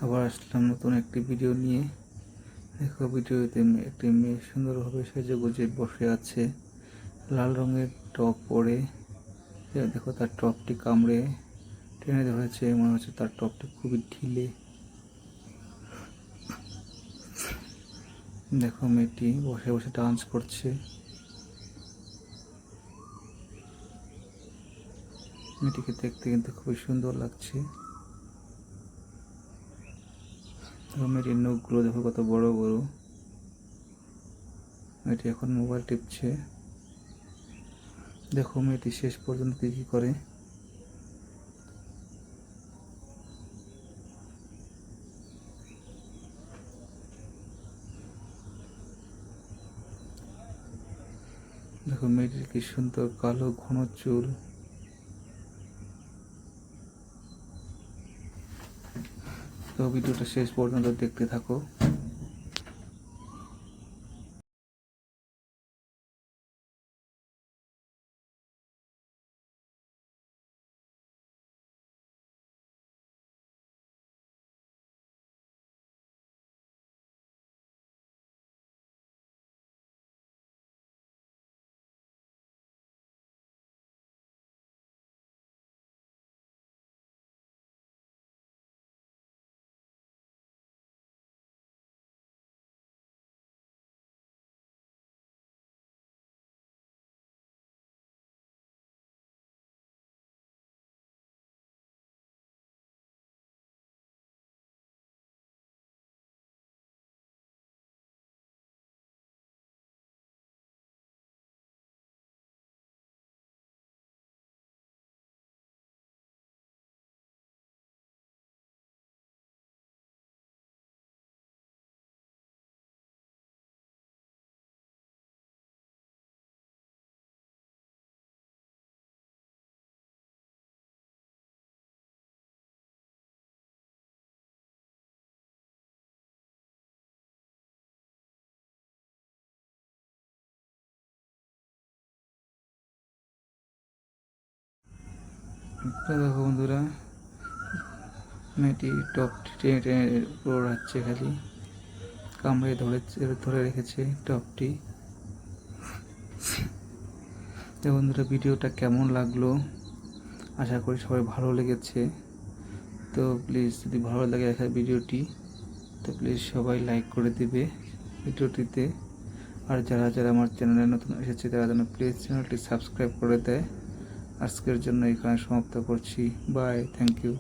আবার আসলাম নতুন একটি ভিডিও নিয়ে। দেখো ভিডিওতে একটি মেয়ে সুন্দরভাবে সেজে গুজে বসে আছে, লাল রঙের টপ পরে। দেখো তার টপটি কামড়ে টেনে ধরেছে, মনে হচ্ছে তার টপটি খুবই ঢিলে। দেখো মেয়েটি বসে বসে ডান্স করছে। মেয়েটিকে দেখতে কিন্তু খুবই সুন্দর লাগছে। মেয়েটির নখগুলো দেখো কত বড় বড়। মেয়েটি এখন মোবাইল টিপছে। দেখো মেয়েটি শেষ পর্যন্ত কি করে। দেখো মেয়েটির কি সুন্দর কালো ঘন চুল। তো ভিডিওটা শেষ পর্যন্ত দেখতে থাকো। দেখো বন্ধুরা, মেয়েটি টপটি টেনে টেনে ওড়াচ্ছে, খালি কামড়ে ধরে রেখেছে টপটি। তো বন্ধুরা, ভিডিওটা কেমন লাগলো, আশা করি সবাই ভালো লেগেছে। তো প্লিজ যদি ভালো লাগে ভিডিওটি, তো প্লিজ সবাই লাইক করে দিবে ভিডিওটিতে। আর যারা যারা আমার চ্যানেলে নতুন এসেছে তারা যেন প্লিজ চ্যানেলটি সাবস্ক্রাইব করে দেয়। আজকের জন্য এখানে সমাপ্ত করছি। Bye, thank you.